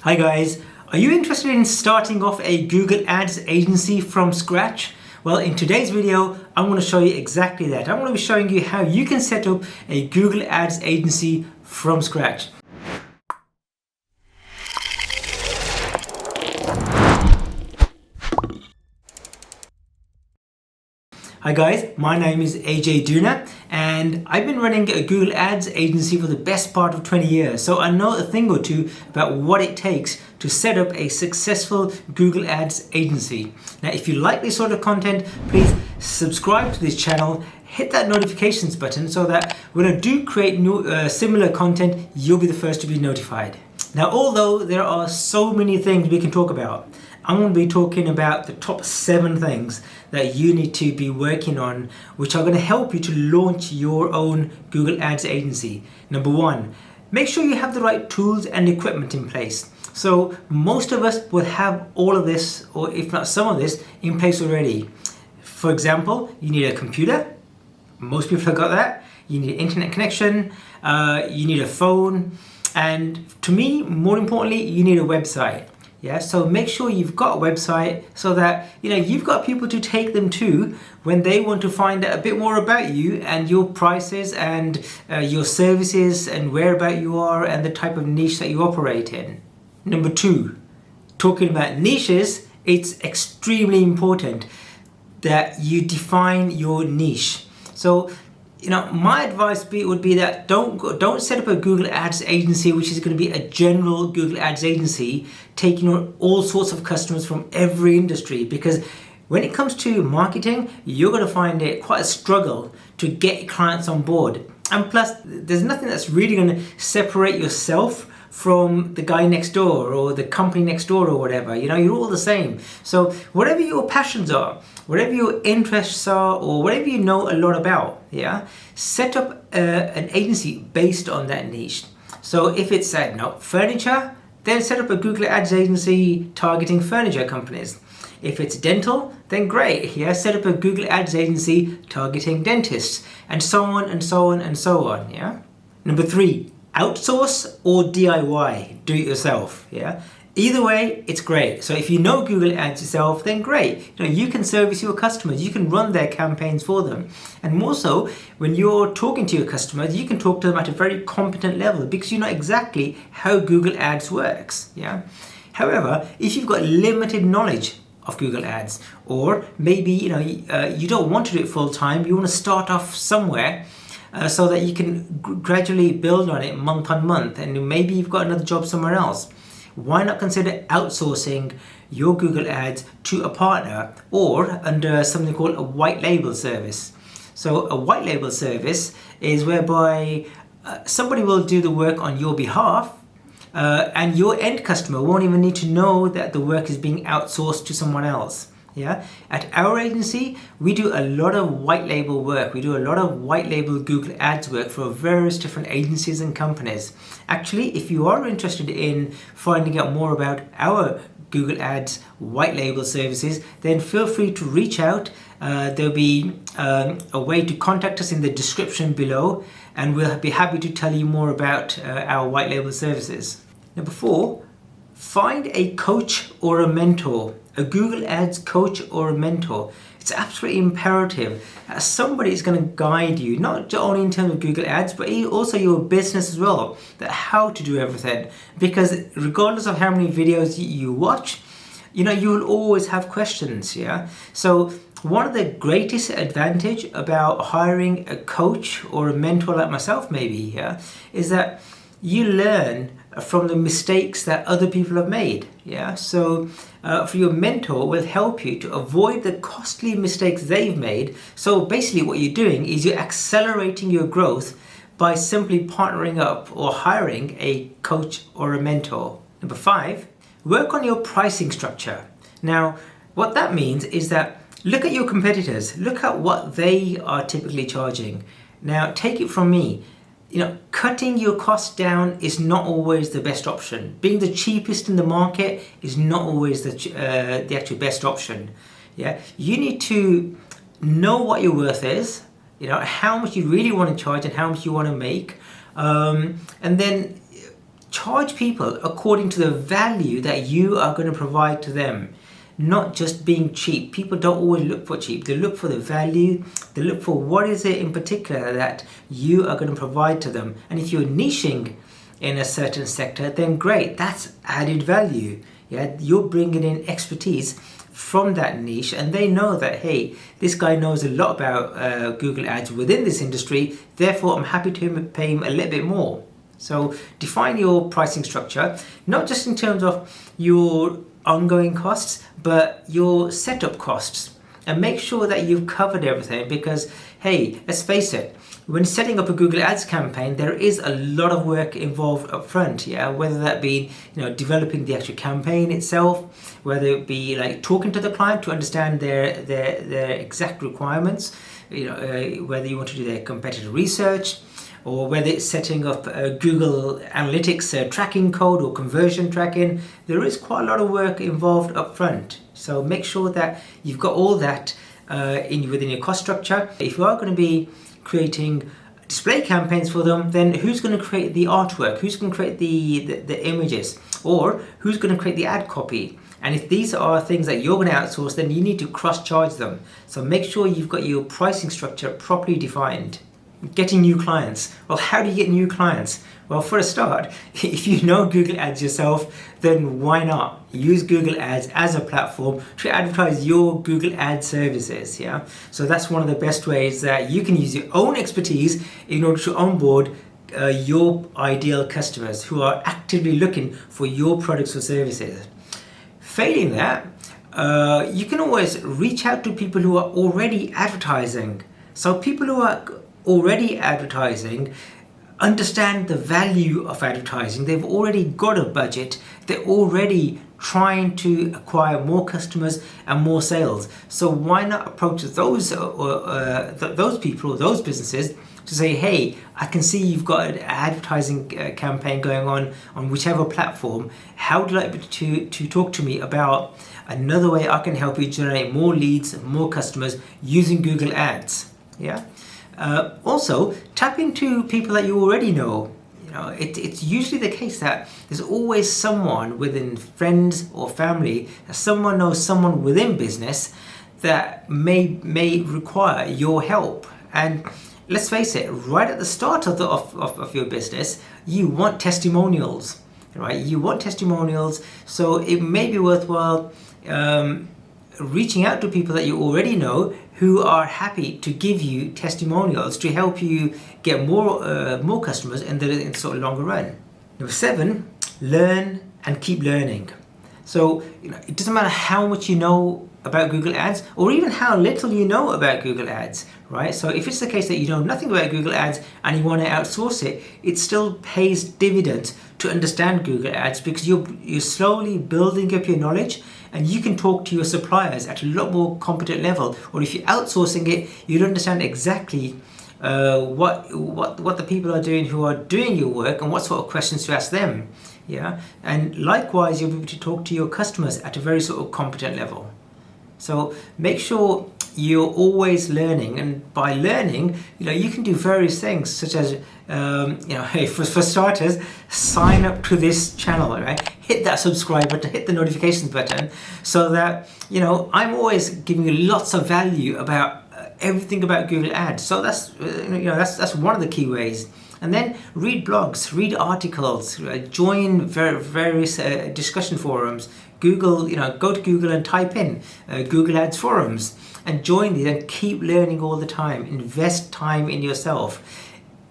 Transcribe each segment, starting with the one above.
Hi guys, are you interested in starting off a Google Ads agency from scratch? Well, in today's video, I'm going to show you exactly that. I'm going to be showing you how you can set up a Google Ads agency from scratch. Hi guys, my name is Ajay Dhunna and I've been running a Google Ads agency for the best part of 20 years. So I know a thing or two about what it takes to set up a successful Google Ads agency. Now, if you like this sort of content, please subscribe to this channel, hit that notifications button so that when I do create new similar content, you'll be the first to be notified. Now, although there are so many things we can talk about, I'm going to be talking about the top 7 things that you need to be working on, which are going to help you to launch your own Google Ads agency. Number 1, make sure you have the right tools and equipment in place. So most of us will have all of this, or if not some of this, in place already. For example, you need a computer. Most people have got that. You need an internet connection. You need a phone. And to me, more importantly, you need a website. Yeah, so make sure you've got a website so that you've got people to take them to when they want to find out a bit more about you and your prices and your services and whereabout you are and the type of niche that you operate in. Number 2, talking about niches, it's extremely important that you define your niche. So my advice would be that don't set up a Google Ads agency which is going to be a general Google Ads agency taking on all sorts of customers from every industry, because when it comes to marketing, you're going to find it quite a struggle to get clients on board. And plus, there's nothing that's really going to separate yourself from the guy next door or the company next door or whatever. You're all the same. So whatever your passions are, whatever your interests are, or whatever you know a lot about, set up an agency based on that niche. So if it's furniture, then set up a Google Ads agency targeting furniture companies. If it's dental, then great, set up a Google Ads agency targeting dentists, and so on and so on and so on. Number 3, outsource or DIY, do it yourself. Either way, it's great. So if you know Google Ads yourself, then great. You can service your customers, you can run their campaigns for them. And more so, when you're talking to your customers, you can talk to them at a very competent level because you know exactly how Google Ads works. However, if you've got limited knowledge of Google Ads, or maybe you don't want to do it full time, you want to start off somewhere, so that you can gradually build on it month on month, and maybe you've got another job somewhere else. Why not consider outsourcing your Google Ads to a partner or under something called a white label service? So a white label service is whereby somebody will do the work on your behalf, and your end customer won't even need to know that the work is being outsourced to someone else. At our agency, we do a lot of white label work. We do a lot of white label Google Ads work for various different agencies and companies. Actually, if you are interested in finding out more about our Google Ads white label services, then feel free to reach out. There'll be a way to contact us in the description below, and we'll be happy to tell you more about our white label services. Number 4, find a coach or a mentor. A Google Ads coach or a mentor. It's absolutely imperative that somebody is going to guide you, not only in terms of Google Ads, but also your business as well, that how to do everything. Because regardless of how many videos you watch, you will always have questions. So one of the greatest advantage about hiring a coach or a mentor like myself maybe, is that you learn from the mistakes that other people have made. So for your mentor will help you to avoid the costly mistakes they've made. So basically what you're doing is you're accelerating your growth by simply partnering up or hiring a coach or a mentor. Number 5, work on your pricing structure. Now, what that means is that look at your competitors, look at what they are typically charging. Now, take it from me, cutting your costs down is not always the best option. Being the cheapest in the market is not always the actual best option. You need to know what your worth is, how much you really want to charge and how much you want to make, and then charge people according to the value that you are going to provide to them, not just being cheap. People don't always look for cheap. They look for the value. They look for what is it in particular that you are going to provide to them. And if you're niching in a certain sector, then great, that's added value. Yeah, you're bringing in expertise from that niche, and they know that, hey, this guy knows a lot about Google Ads within this industry, therefore I'm happy to pay him a little bit more. So define your pricing structure, not just in terms of your ongoing costs, but your setup costs, and make sure that you've covered everything, because hey, let's face it, when setting up a Google Ads campaign, there is a lot of work involved up front, yeah, whether that be, developing the actual campaign itself, whether it be like talking to the client to understand their exact requirements, whether you want to do their competitor research, or whether it's setting up a Google Analytics tracking code or conversion tracking. There is quite a lot of work involved up front. So make sure that you've got all that within your cost structure. If you are going to be creating display campaigns for them, then who's going to create the artwork? Who's going to create the images? Or who's going to create the ad copy? And if these are things that you're going to outsource, then you need to cross-charge them. So make sure you've got your pricing structure properly defined. Getting new clients. Well, how do you get new clients? Well, for a start, if you know Google Ads yourself, then why not use Google Ads as a platform to advertise your Google Ads services, yeah? So that's one of the best ways that you can use your own expertise in order to onboard your ideal customers who are actively looking for your products or services. Failing that, you can always reach out to people who are already advertising. So people who are already advertising understand the value of advertising. They've already got a budget. They're already trying to acquire more customers and more sales. So why not approach those people, those businesses, to say, hey, I can see you've got an advertising campaign going on whichever platform. How would you like to talk to me about another way I can help you generate more leads, more customers using Google Ads? Yeah. Also, tap into people that you already know. It's usually the case that there's always someone within friends or family, someone knows someone within business that may require your help. And let's face it, right at the start of your business, you want testimonials, right? You want testimonials, so it may be worthwhile reaching out to people that you already know who are happy to give you testimonials to help you get more customers in the sort of longer run. Number 7, learn and keep learning. So it doesn't matter how much you know about Google Ads or even how little you know about Google Ads, right? So if it's the case that you know nothing about Google Ads and you want to outsource it, it still pays dividends to understand Google Ads, because you're slowly building up your knowledge, and you can talk to your suppliers at a lot more competent level. Or if you're outsourcing it, you'd understand exactly what the people are doing who are doing your work and what sort of questions to ask them. Yeah, and likewise, you'll be able to talk to your customers at a very sort of competent level. So make sure you're always learning, and by learning, you can do various things, such as hey, for starters, sign up to this channel, right? Hit that subscribe button, hit the notifications button, so that I'm always giving you lots of value about everything about Google Ads. So that's that's one of the key ways. And then read blogs, read articles, join various discussion forums. Google, go to Google and type in Google Ads forums and join these, and keep learning all the time. Invest time in yourself.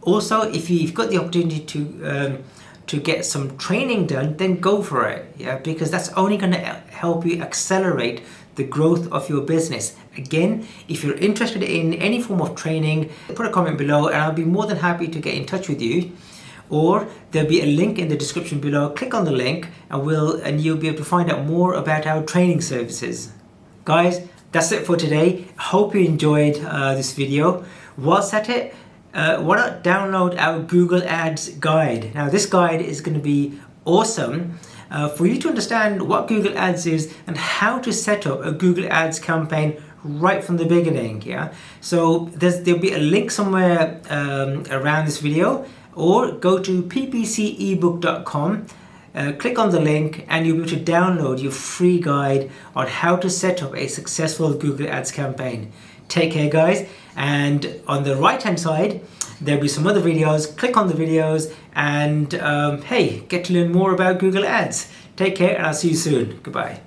Also, if you've got the opportunity to get some training done, then go for it. Yeah, because that's only going to help you accelerate the growth of your business. Again, if you're interested in any form of training, put a comment below and I'll be more than happy to get in touch with you. Or there'll be a link in the description below. Click on the link and you'll be able to find out more about our training services. Guys, that's it for today. Hope you enjoyed this video. Whilst at it, why not download our Google Ads guide? Now this guide is going to be awesome for you to understand what Google Ads is and how to set up a Google Ads campaign right from the beginning. Yeah, so there'll be a link somewhere around this video, or go to ppcebook.com. Click on the link and you'll be able to download your free guide on how to set up a successful Google Ads campaign. Take care, guys. And on the right hand side, there'll be some other videos. Click on the videos and hey, get to learn more about Google Ads. Take care and I'll see you soon. Goodbye.